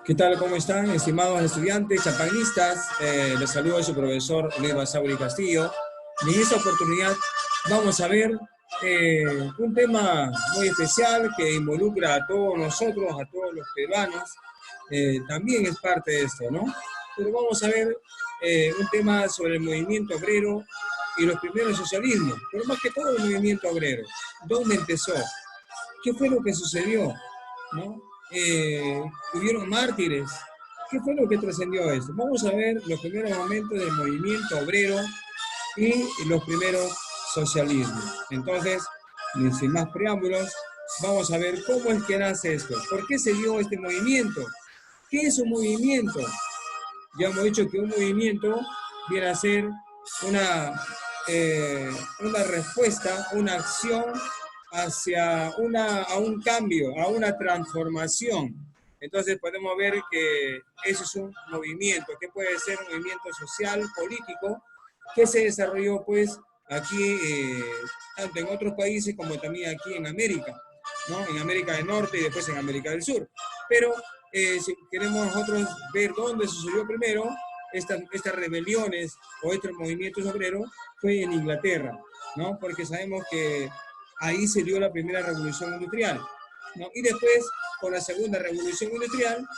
¿Qué tal? ¿Cómo están, estimados estudiantes, champanistas? Les saludo a su profesor Luis Basauri Castillo. Y en esta oportunidad vamos a ver un tema muy especial que involucra a todos nosotros, a todos los peruanos. También es parte de esto, ¿no? Pero vamos a ver un tema sobre el movimiento obrero y los primeros socialismos, pero más que todo el movimiento obrero. ¿Dónde empezó? ¿Qué fue lo que sucedió? ¿No? Hubieron mártires. ¿Qué fue lo que trascendió esto? Vamos a ver los primeros momentos del movimiento obrero y los primeros socialismos. Entonces, sin más preámbulos, vamos a ver cómo es que nace esto. ¿Por qué se dio este movimiento? ¿Qué es un movimiento? Ya hemos dicho que un movimiento viene a ser una respuesta, una acción hacia a un cambio, a una transformación. Entonces podemos ver que eso es un movimiento, que puede ser un movimiento social, político, que se desarrolló pues aquí, tanto en otros países como también aquí en América, ¿no? En América del Norte y después en América del Sur. Pero si queremos nosotros ver dónde sucedió primero estas rebeliones o estos movimientos obreros, fue en Inglaterra, ¿no? Porque sabemos que ahí se dio la primera revolución industrial, ¿no? Y después, con la segunda revolución industrial,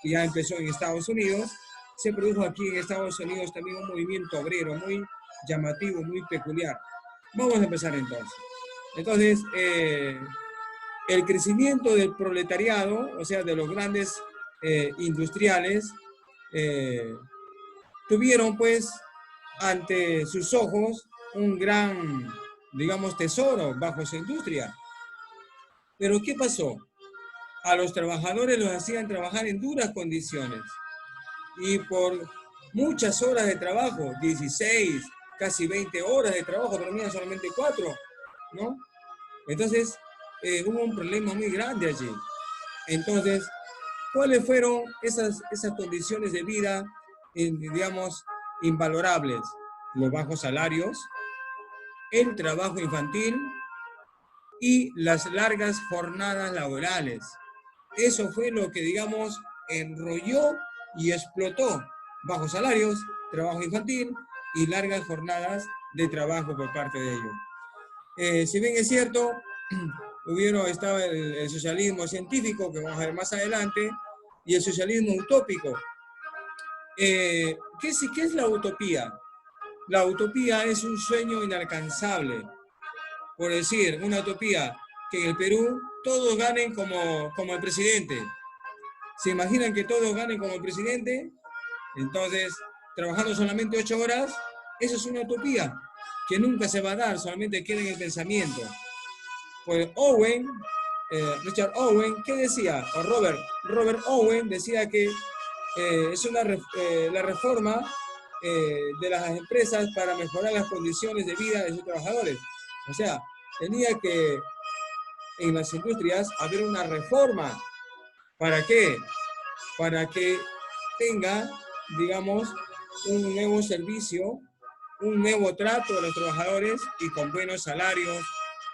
que ya empezó en Estados Unidos, se produjo aquí en Estados Unidos también un movimiento obrero muy llamativo, muy peculiar. Vamos a empezar entonces. Entonces, el crecimiento del proletariado, o sea, de los grandes industriales, tuvieron pues ante sus ojos un gran, digamos, tesoro bajo su industria. Pero ¿qué pasó? A los trabajadores los hacían trabajar en duras condiciones y por muchas horas de trabajo, 16, casi 20 horas de trabajo, dormían solamente 4, ¿no? Entonces, hubo un problema muy grande allí. Entonces, ¿cuáles fueron esas condiciones de vida, digamos, invalorables? Los bajos salarios, el trabajo infantil y las largas jornadas laborales. Eso fue lo que, digamos, enrolló y explotó. Bajos salarios, trabajo infantil y largas jornadas de trabajo por parte de ellos. Si bien es cierto, estaba el socialismo científico, que vamos a ver más adelante, y el socialismo utópico. ¿Qué es la utopía? La utopía es un sueño inalcanzable. Por decir, una utopía, que en el Perú todos ganen como el presidente. ¿Se imaginan que todos ganen como el presidente? Entonces, trabajando solamente 8 horas, eso es una utopía, que nunca se va a dar, solamente queda en el pensamiento. Pues Richard Owen, ¿qué decía? O Robert Owen decía que es la reforma de las empresas para mejorar las condiciones de vida de sus trabajadores. O sea, tenía que en las industrias haber una reforma. ¿Para qué? Para que tenga, digamos, un nuevo servicio, un nuevo trato de los trabajadores y con buenos salarios,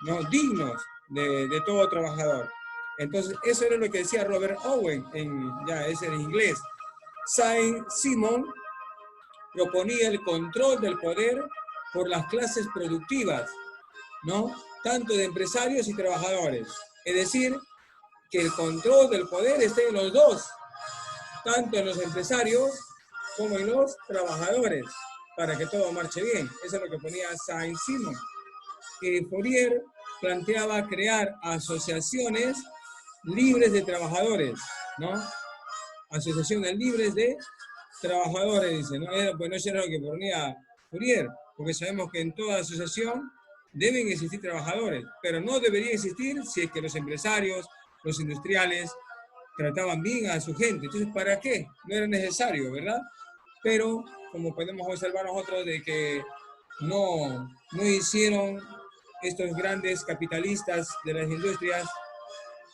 ¿no? Dignos de todo trabajador. Entonces, eso era lo que decía Robert Owen, es en inglés. Saint-Simon proponía el control del poder por las clases productivas, ¿no? Tanto de empresarios y trabajadores. Es decir, que el control del poder esté en los dos, tanto en los empresarios como en los trabajadores, para que todo marche bien. Eso es lo que ponía Saint-Simon. Fourier planteaba crear asociaciones libres de trabajadores, ¿no? Asociaciones libres de trabajadores, dice, ¿no? Pues no era lo que ponía Fourier, porque sabemos que en toda asociación deben existir trabajadores, pero no debería existir si es que los empresarios, los industriales, trataban bien a su gente. Entonces, ¿para qué? No era necesario, ¿verdad? Pero, como podemos observar nosotros, de que no hicieron estos grandes capitalistas de las industrias,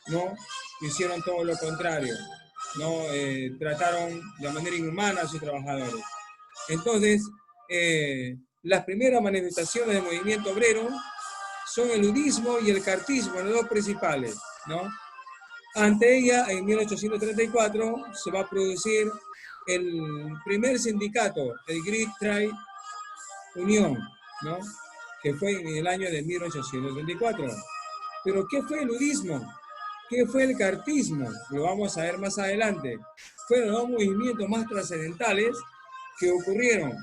¿no? Hicieron todo lo contrario, ¿no? Trataron de manera inhumana a sus trabajadores. Entonces, las primeras manifestaciones del movimiento obrero son el udismo y el cartismo, los dos principales, ¿no? Ante ella, en 1834, se va a producir el primer sindicato, el Great Trade Union, ¿no? Que fue en el año de 1834. Pero, ¿qué fue el udismo? ¿Qué fue el cartismo? Lo vamos a ver más adelante. Fueron los movimientos más trascendentales que ocurrieron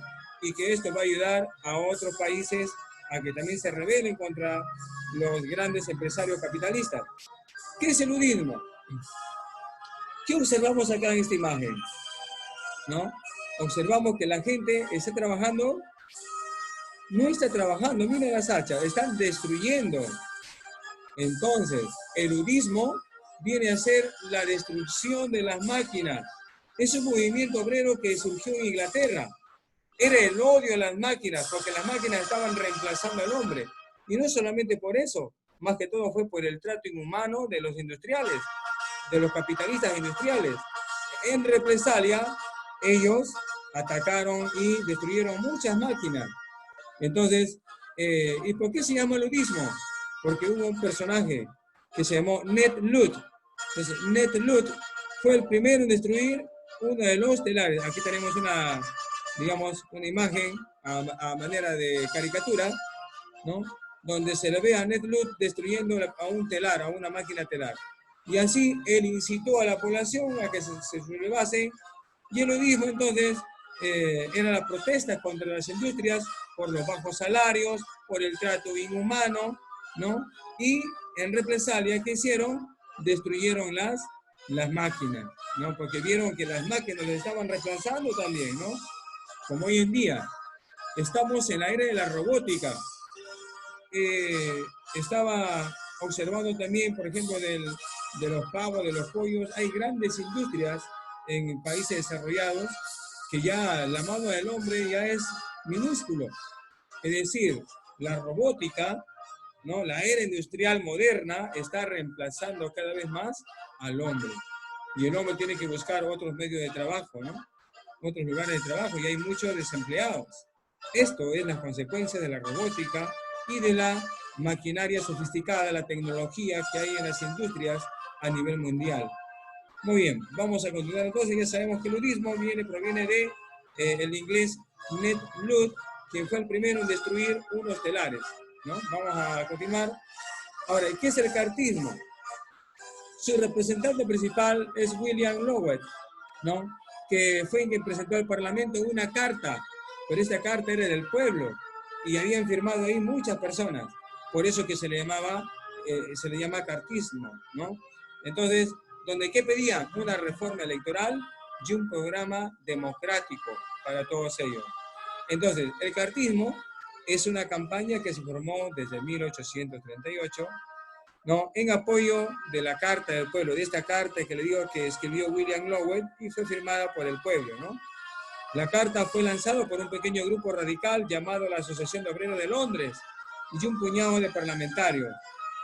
y que esto va a ayudar a otros países a que también se rebelen contra los grandes empresarios capitalistas. ¿Qué es el udismo? ¿Qué observamos acá en esta imagen? ¿No? Observamos que la gente está trabajando, no está trabajando, miren las hachas, están destruyendo. Entonces, el udismo viene a ser la destrucción de las máquinas. Es un movimiento obrero que surgió en Inglaterra. Era el odio a las máquinas, porque las máquinas estaban reemplazando al hombre. Y no solamente por eso, más que todo fue por el trato inhumano de los industriales, de los capitalistas industriales. En represalia, ellos atacaron y destruyeron muchas máquinas. Entonces, ¿y por qué se llama el udismo? Porque hubo un personaje que se llamó Ned Ludd. Entonces, Ned Ludd fue el primero en destruir uno de los telares. Aquí tenemos una, digamos, una imagen a manera de caricatura, ¿no? Donde se le ve a Ned Ludd destruyendo a un telar, a una máquina telar. Y así él incitó a la población a que se sublevase. Y el udismo entonces era la protesta contra las industrias por los bajos salarios, por el trato inhumano, ¿no? Y en represalia, ¿qué hicieron? Destruyeron las máquinas, ¿no? Porque vieron que las máquinas les estaban reemplazando también, ¿no? Como hoy en día. Estamos en la era de la robótica. Estaba observando también, por ejemplo, de los pavos, de los pollos. Hay grandes industrias en países desarrollados que ya la mano del hombre ya es minúsculo. Es decir, la robótica, ¿no? La era industrial moderna está reemplazando cada vez más al hombre. Y el hombre tiene que buscar otros medios de trabajo, ¿no? Otros lugares de trabajo, y hay muchos desempleados. Esto es la consecuencia de la robótica y de la maquinaria sofisticada, la tecnología que hay en las industrias a nivel mundial. Muy bien, vamos a continuar entonces. Ya sabemos que el udismo proviene de el inglés Ned Ludd, quien fue el primero en destruir unos telares, ¿no? Vamos a continuar. Ahora, ¿qué es el cartismo? Su representante principal es William Lowell, ¿no? Que fue quien presentó al Parlamento una carta, pero esta carta era del pueblo y habían firmado ahí muchas personas. Por eso que se le llama cartismo, ¿no? Entonces, donde ¿qué pedían? Una reforma electoral y un programa democrático para todos ellos. Entonces, el cartismo es una campaña que se formó desde 1838, ¿no? En apoyo de la Carta del Pueblo, de esta carta que le digo que escribió William Lowell y fue firmada por el pueblo, ¿no? La carta fue lanzada por un pequeño grupo radical llamado la Asociación de Obreros de Londres y un puñado de parlamentarios,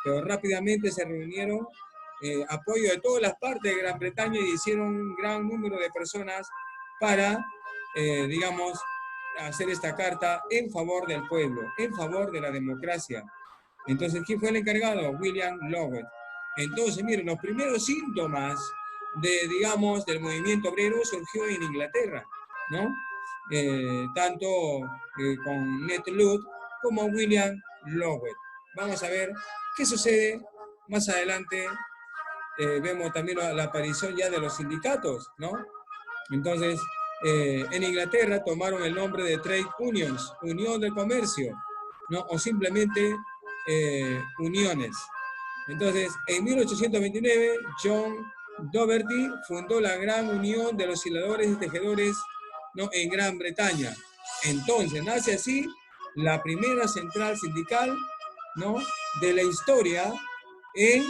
pero rápidamente se reunieron apoyo de todas las partes de Gran Bretaña y hicieron un gran número de personas para, digamos, hacer esta carta en favor del pueblo, en favor de la democracia. Entonces, ¿quién fue el encargado? William Lowell. Entonces, miren, los primeros síntomas digamos, del movimiento obrero surgió en Inglaterra, ¿no? Tanto con Ned Ludd como William Lowell. Vamos a ver qué sucede más adelante. Vemos también la aparición ya de los sindicatos, ¿no? Entonces, en Inglaterra tomaron el nombre de Trade Unions, Unión de Comercio, ¿no? O simplemente uniones. Entonces, en 1829, John Doherty fundó la Gran Unión de los Hiladores y Tejedores, ¿no? En Gran Bretaña. Entonces, nace así la primera central sindical, ¿no? De la historia en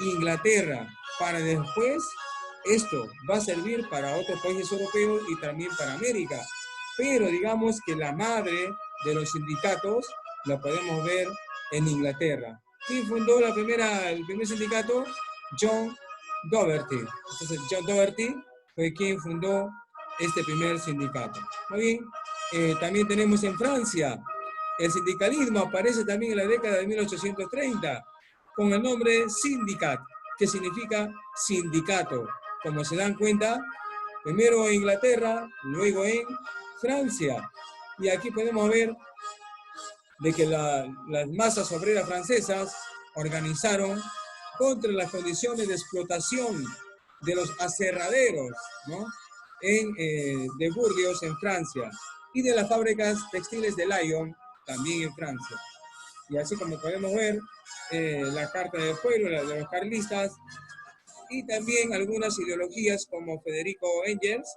Inglaterra, para después esto va a servir para otros países europeos y también para América. Pero digamos que la madre de los sindicatos la podemos ver en Inglaterra. ¿Quién fundó el primer sindicato? John Doherty. Entonces, John Doherty fue quien fundó este primer sindicato. Muy bien. También tenemos en Francia, el sindicalismo aparece también en la década de 1830 con el nombre syndicat, que significa sindicato. Como se dan cuenta, primero en Inglaterra, luego en Francia. Y aquí podemos ver de que las masas obreras francesas organizaron contra las condiciones de explotación de los aserraderos, ¿no? De Burdeos, en Francia, y de las fábricas textiles de Lyon, también en Francia. Y así como podemos ver, la Carta del Pueblo, la de los carlistas, y también algunas ideologías como Federico Engels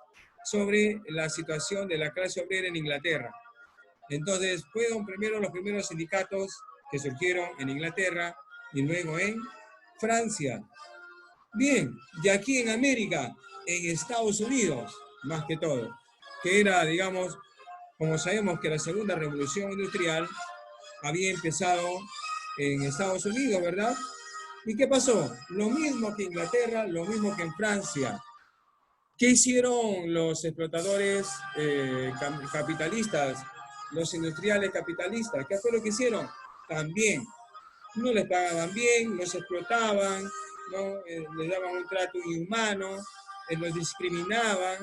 sobre la situación de la clase obrera en Inglaterra. Entonces, fueron primero los primeros sindicatos que surgieron en Inglaterra y luego en Francia. Bien, y aquí en América, en Estados Unidos, más que todo, que era, digamos, como sabemos que la segunda revolución industrial había empezado en Estados Unidos, ¿verdad? ¿Y qué pasó? Lo mismo que Inglaterra, lo mismo que en Francia. ¿Qué hicieron los explotadores capitalistas, los industriales capitalistas? ¿Qué fue lo que hicieron? También no les pagaban bien, los explotaban, ¿no? Les daban un trato inhumano, los discriminaban.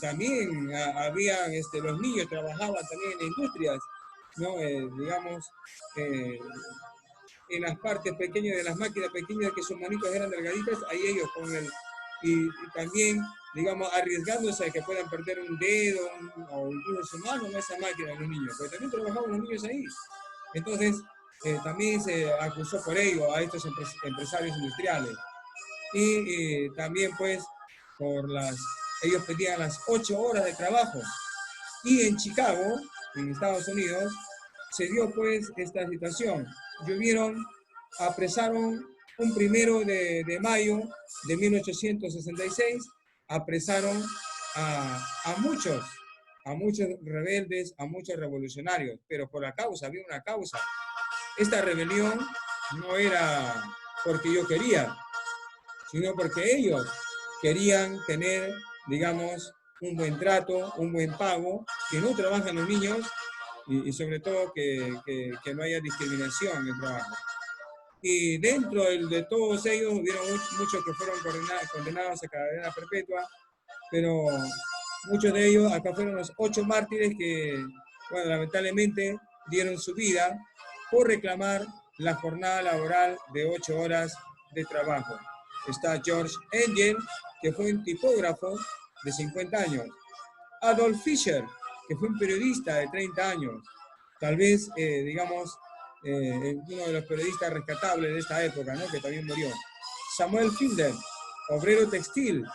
También habían, los niños trabajaban también en industrias, ¿no? Digamos, en las partes pequeñas de las máquinas pequeñas, que sus manitos eran delgaditas, ahí ellos con el... Y también, digamos, arriesgándose a que puedan perder un dedo o incluso su mano en esa máquina, los niños, porque también trabajaban los niños ahí. Entonces, también se acusó por ello a estos empresarios industriales. Y también, pues, ellos pedían las 8 horas de trabajo. Y en Chicago, en Estados Unidos, se dio, pues, esta situación. Apresaron un 1 de mayo de 1866, apresaron a muchos rebeldes, a muchos revolucionarios, pero por la causa, había una causa. Esta rebelión no era porque yo quería, sino porque ellos querían tener, digamos, un buen trato, un buen pago, que no trabajan los niños y sobre todo que no haya discriminación en el trabajo. Y dentro de todos ellos hubieron muchos que fueron condenados a cadena perpetua, pero muchos de ellos, acá fueron los 8 mártires que, bueno, lamentablemente dieron su vida por reclamar la jornada laboral de 8 horas de trabajo. Está George Engel, que fue un tipógrafo de 50 años. Adolf Fischer, que fue un periodista de 30 años. Tal vez, digamos, uno de los periodistas rescatables de esta época, ¿no? Que también murió. Samuel Fielder, obrero textil,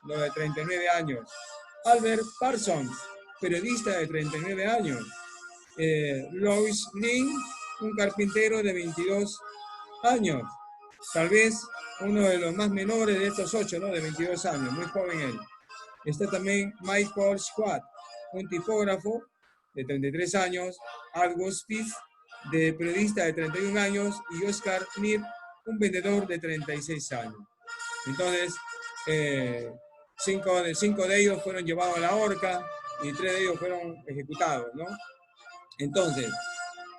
de 39 años. Albert Parsons, periodista de 39 años. Louis Ning, un carpintero de 22 años. Tal vez uno de los más menores de estos 8, ¿no? De 22 años, muy joven él. Está también Michael Schwab, un tipógrafo de 33 años. Argus Spitz, de periodista de 31 años. Y Oscar Nip, un vendedor de 36 años. Entonces, 5 de ellos fueron llevados a la horca y 3 de ellos fueron ejecutados, ¿no? Entonces,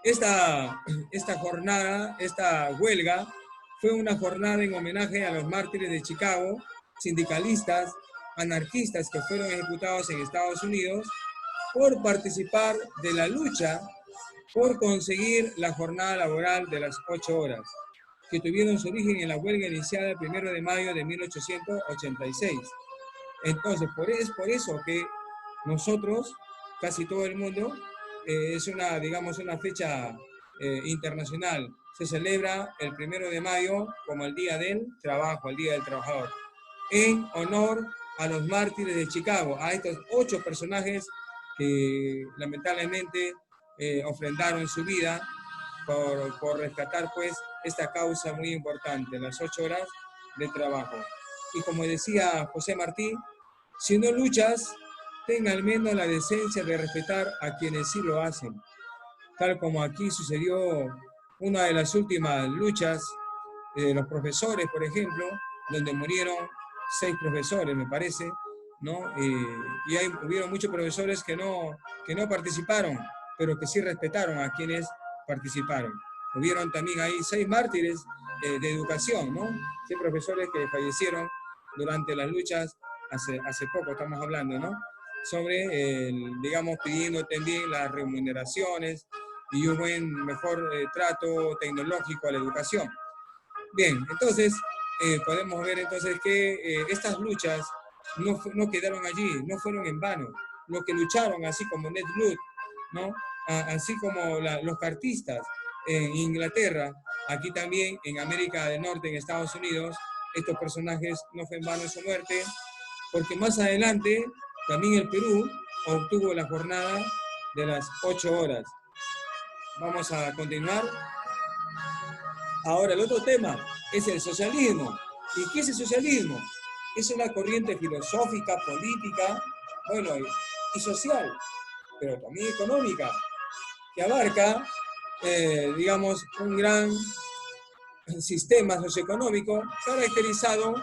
esta jornada, esta huelga, fue una jornada en homenaje a los mártires de Chicago, sindicalistas, anarquistas que fueron ejecutados en Estados Unidos por participar de la lucha por conseguir la jornada laboral de las 8 horas, que tuvieron su origen en la huelga iniciada el 1 de mayo de 1886. Entonces, es por eso que nosotros, casi todo el mundo, es una fecha internacional. Se celebra el 1 de mayo como el Día del Trabajo, el Día del Trabajador, en honor a los mártires de Chicago, a estos 8 personajes que lamentablemente ofrendaron su vida por rescatar, pues, esta causa muy importante, las 8 horas de trabajo. Y como decía José Martí, si no luchas, ten al menos la decencia de respetar a quienes sí lo hacen. Tal como aquí sucedió una de las últimas luchas de los profesores, por ejemplo, donde murieron 6 profesores, me parece, ¿no? Y hubieron muchos profesores que no participaron, pero que sí respetaron a quienes participaron. Hubieron también ahí 6 mártires de educación, ¿no? 6 profesores que fallecieron durante las luchas, hace poco estamos hablando, ¿no? Sobre, digamos, pidiendo también las remuneraciones y un mejor trato tecnológico a la educación. Bien, entonces podemos ver entonces que estas luchas no quedaron allí, no fueron en vano. Los que lucharon, así como Ned Ludd, ¿no? Así como los cartistas en Inglaterra, aquí también en América del Norte, en Estados Unidos, estos personajes no fue en vano su muerte, porque más adelante también el Perú obtuvo la jornada de las 8 horas. Vamos a continuar. Ahora, el otro tema es el socialismo. ¿Y qué es el socialismo? Es una corriente filosófica, política, bueno, y social, pero también económica, que abarca, digamos, un gran sistema socioeconómico caracterizado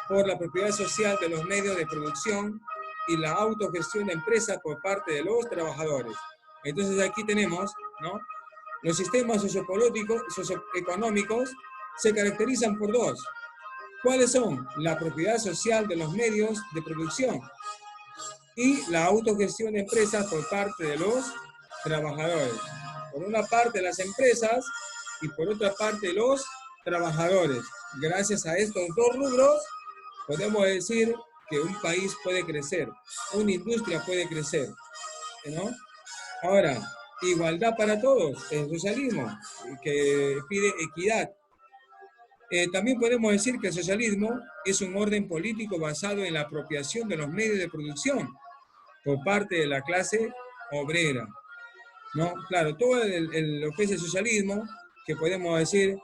por la propiedad social de los medios de producción y la autogestión de empresas por parte de los trabajadores. Entonces aquí tenemos, ¿no? Los sistemas sociopolíticos, socioeconómicos se caracterizan por 2. ¿Cuáles son? La propiedad social de los medios de producción y la autogestión de empresas por parte de los trabajadores. Por una parte las empresas y por otra parte los trabajadores. Gracias a estos 2 rubros podemos decir que un país puede crecer, una industria puede crecer, ¿no? Ahora, igualdad para todos, el socialismo, que pide equidad. También podemos decir que el socialismo es un orden político basado en la apropiación de los medios de producción por parte de la clase obrera, ¿no? Claro, todo lo que es el socialismo, que podemos decir,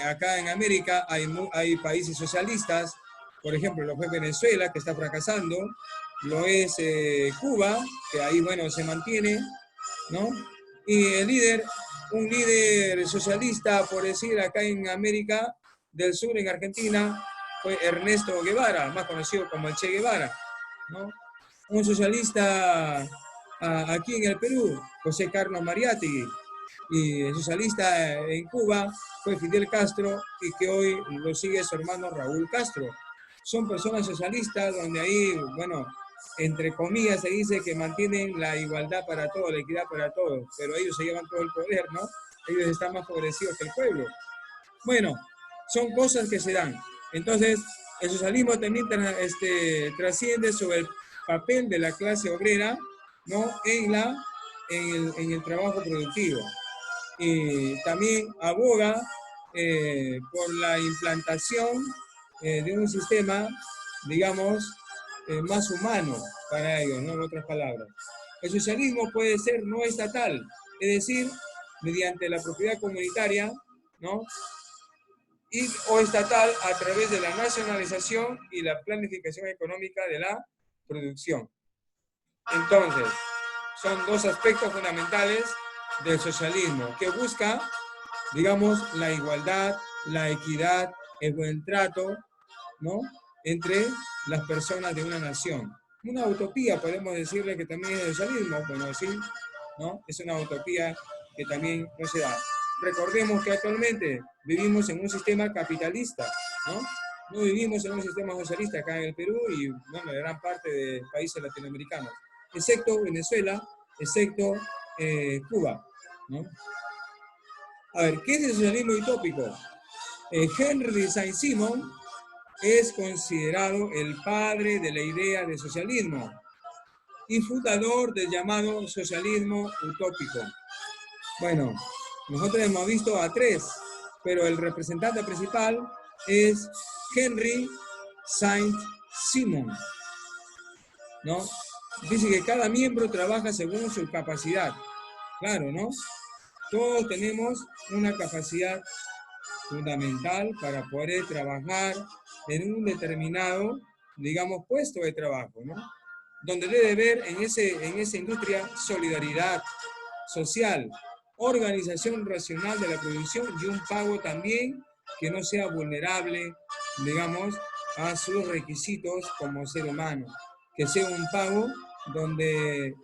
acá en América hay países socialistas, por ejemplo, lo fue Venezuela, que está fracasando, lo es Cuba, que ahí, bueno, se mantiene, ¿no? Y un líder socialista, por decir, acá en América del Sur, en Argentina, fue Ernesto Guevara, más conocido como el Che Guevara, ¿no? Un socialista aquí en el Perú, José Carlos Mariátegui, y el socialista en Cuba fue Fidel Castro, y que hoy lo sigue su hermano Raúl Castro. Son personas socialistas donde ahí, bueno, entre comillas se dice que mantienen la igualdad para todos, la equidad para todos, pero ellos se llevan todo el poder, ¿no? Ellos están más favorecidos que el pueblo. Bueno, son cosas que se dan. Entonces, el socialismo también trasciende sobre el papel de la clase obrera, ¿no? En el trabajo productivo. Y también aboga por la implantación de un sistema, digamos, más humano para ellos, ¿no? En otras palabras. El socialismo puede ser no estatal, es decir, mediante la propiedad comunitaria, ¿no? O estatal a través de la nacionalización y la planificación económica de la producción. Entonces, son 2 aspectos fundamentales del socialismo, que busca, digamos, la igualdad, la equidad, el buen trato, ¿no? Entre las personas de una nación. Una utopía, podemos decirle que también es el socialismo, bueno, sí, ¿no? Es una utopía que también no se da. Recordemos que actualmente vivimos en un sistema capitalista, ¿no? No vivimos en un sistema socialista acá en el Perú y, bueno, en gran parte de países latinoamericanos, excepto Venezuela, excepto Cuba, ¿no? A ver, ¿qué es el socialismo utópico? Henry Saint-Simon es considerado el padre de la idea de socialismo y fundador del llamado socialismo utópico. Bueno, nosotros hemos visto a 3, pero el representante principal es Henry Saint-Simon, ¿no? Dice que cada miembro trabaja según su capacidad. Claro, ¿no? Todos tenemos una capacidad fundamental para poder trabajar en un determinado, digamos, puesto de trabajo, ¿no? Donde debe haber en esa industria solidaridad social, organización racional de la producción y un pago también que no sea vulnerable, digamos, a sus requisitos como ser humano. que sea un pago donde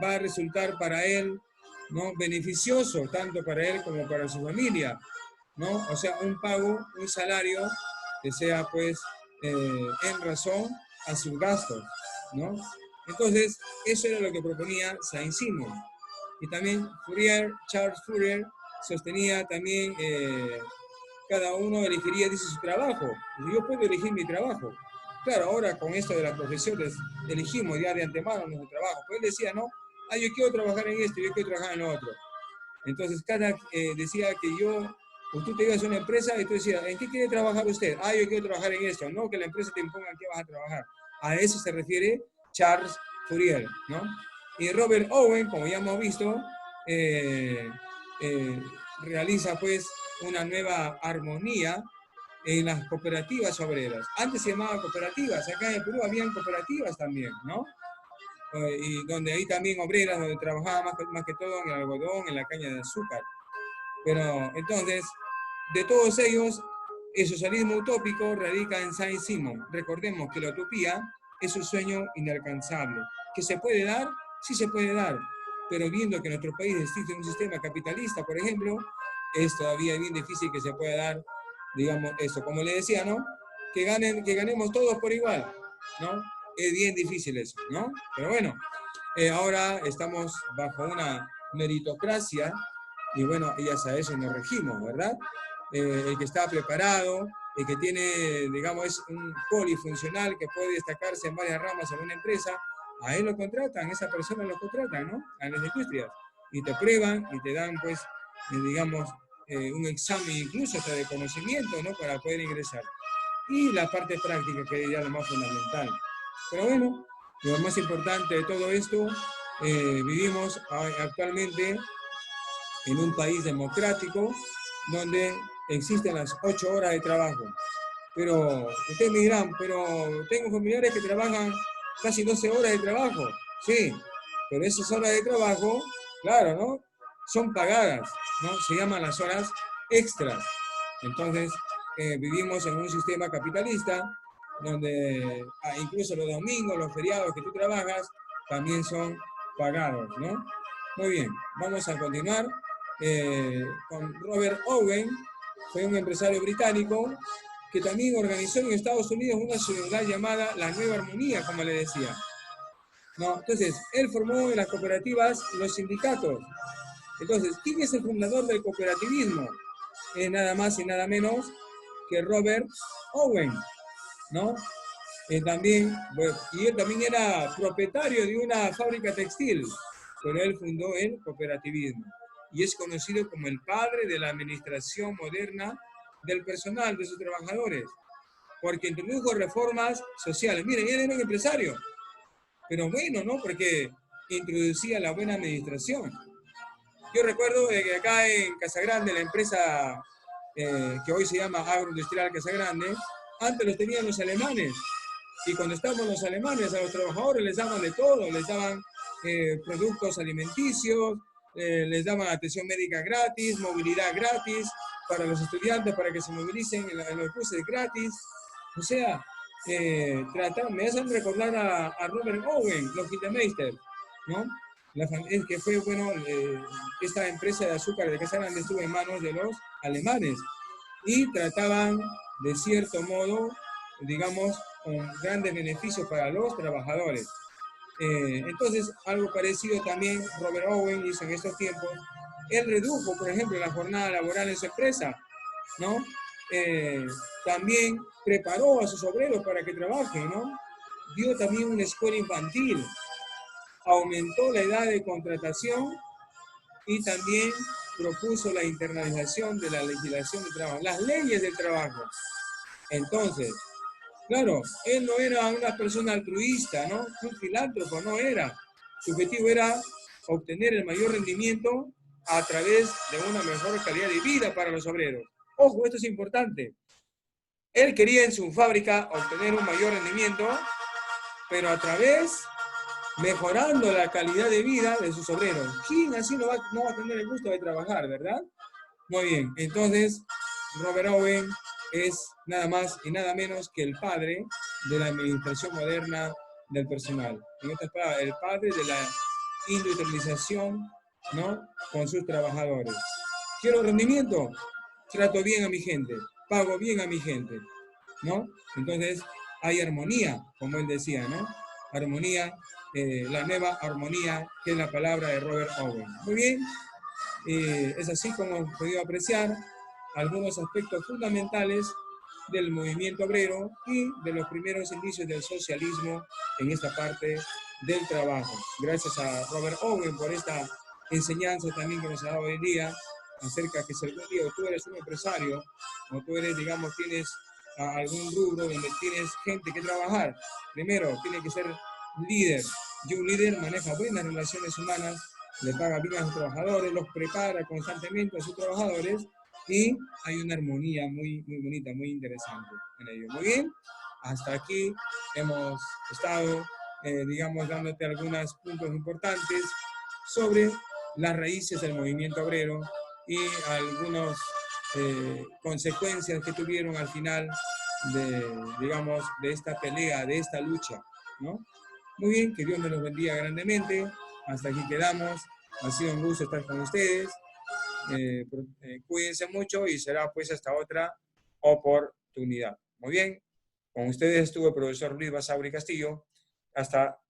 va a resultar para él, ¿no?, beneficioso, tanto para él como para su familia, ¿no? O sea, un pago, un salario que sea, pues, en razón a sus gastos, ¿no? Entonces, eso era lo que proponía Saint-Simon. Y también Fourier, Charles Fourier, sostenía también, cada uno elegiría, dice, su trabajo. Yo puedo elegir mi trabajo. Claro, ahora con esto de las profesiones, elegimos ya de antemano nuestro trabajo. Pues él decía, ¿no? Ah, yo quiero trabajar en esto, yo quiero trabajar en lo otro. Entonces, decía que o tú te ibas a una empresa y tú decías, ¿en qué quiere trabajar usted? Ah, yo quiero trabajar en esto. No que la empresa te imponga en qué vas a trabajar. A eso se refiere Charles Fourier, ¿no? Y Robert Owen, como ya hemos visto, eh, eh, realiza pues una nueva armonía en las cooperativas obreras. Antes se llamaban cooperativas, acá en el Perú habían cooperativas también, ¿no? Y donde ahí también obreras, donde trabajaban más que todo en el algodón, en la caña de azúcar. Pero entonces, de todos ellos, el socialismo utópico radica en Saint-Simon. Recordemos que la utopía es un sueño inalcanzable. ¿Que se puede dar? Sí se puede dar. Pero viendo que en nuestro país existe un sistema capitalista, por ejemplo, es todavía bien difícil que se pueda dar, digamos, eso. Como le decía, ¿no? Que ganemos todos por igual, ¿no? Es bien difícil eso, ¿no? Pero bueno, ahora estamos bajo una meritocracia y bueno, ellas a eso nos regimos, ¿verdad? El que está preparado, el que tiene, digamos, es un polifuncional que puede destacarse en varias ramas en una empresa, a él lo contratan, esa persona lo contratan, ¿no? A las industrias. Y te prueban y te dan, pues, digamos, un examen incluso hasta de conocimiento, ¿no? Para poder ingresar. Y la parte práctica, que es ya lo más fundamental. Pero bueno, lo más importante de todo esto, vivimos actualmente en un país democrático donde existen las 8 horas de trabajo. Pero ustedes me dirán, pero tengo familiares que trabajan casi 12 horas de trabajo. Sí, pero esas horas de trabajo, claro, ¿no? Son pagadas, ¿no? Se llaman las horas extras. Entonces, vivimos en un sistema capitalista donde incluso los domingos, los feriados que tú trabajas, también son pagados, ¿no? Muy bien, vamos a continuar con Robert Owen. Fue un empresario británico que también organizó en Estados Unidos una ciudad llamada La Nueva Armonía, como le decía. ¿No? Entonces, él formó en las cooperativas los sindicatos. Entonces, ¿quién es el fundador del cooperativismo? Es nada más y nada menos que Robert Owen, ¿no? Bueno, y él también era propietario de una fábrica textil, pero él fundó el cooperativismo y es conocido como el padre de la administración moderna del personal, de sus trabajadores, porque introdujo reformas sociales. Miren, él era un empresario, pero bueno, ¿no? Porque introducía la buena administración. Yo recuerdo que acá en Casagrande, la empresa que hoy se llama Agroindustrial Casagrande, antes los tenían los alemanes. Y cuando estaban los alemanes, a los trabajadores les daban de todo, les daban productos alimenticios, les daban atención médica gratis, movilidad gratis para los estudiantes, para que se movilicen en los buses gratis. O sea, me hacen recordar a Robert Owen, los Hitlermeister, ¿no? Es que fue, bueno, esta empresa de azúcar de Casa Grande estuvo en manos de los alemanes y trataban, de cierto modo, digamos, con grandes beneficios para los trabajadores. Entonces, algo parecido también Robert Owen hizo en estos tiempos. Él redujo, por ejemplo, la jornada laboral en su empresa, ¿no? También preparó a sus obreros para que trabajen, ¿no? Dio también una escuela infantil, aumentó la edad de contratación y también propuso la internalización de la legislación de trabajo, las leyes del trabajo. Entonces, claro, él no era una persona altruista, ¿no? Un filántropo, no era. Su objetivo era obtener el mayor rendimiento a través de una mejor calidad de vida para los obreros. Ojo, esto es importante. Él quería en su fábrica obtener un mayor rendimiento, pero a través, mejorando la calidad de vida de sus obreros. ¿Quién así no va a tener el gusto de trabajar, verdad? Muy bien, entonces Robert Owen es nada más y nada menos que el padre de la administración moderna del personal. En otras palabras, el padre de la industrialización, ¿no? Con sus trabajadores. Quiero rendimiento, trato bien a mi gente, pago bien a mi gente, ¿no? Entonces hay armonía, como él decía, ¿no? Armonía, la nueva armonía, que es la palabra de Robert Owen. Muy bien, es así como hemos podido apreciar algunos aspectos fundamentales del movimiento obrero y de los primeros indicios del socialismo en esta parte del trabajo. Gracias a Robert Owen por esta enseñanza también que nos ha dado hoy día acerca de que si algún día tú eres un empresario o tú eres, digamos, tienes algún rubro donde tienes gente que trabajar, primero tiene que ser líder, y un líder maneja buenas relaciones humanas, le paga bien a sus trabajadores, los prepara constantemente a sus trabajadores y hay una armonía muy, muy bonita, muy interesante en ello. Muy bien, hasta aquí hemos estado, digamos, dándote algunos puntos importantes sobre las raíces del movimiento obrero y algunas consecuencias que tuvieron al final de, digamos, de esta pelea, de esta lucha, ¿no? Muy bien, que Dios me los bendiga grandemente. Hasta aquí quedamos. Ha sido un gusto estar con ustedes. Cuídense mucho y será pues hasta otra oportunidad. Muy bien, con ustedes estuvo el profesor Luis Basauri Castillo. Hasta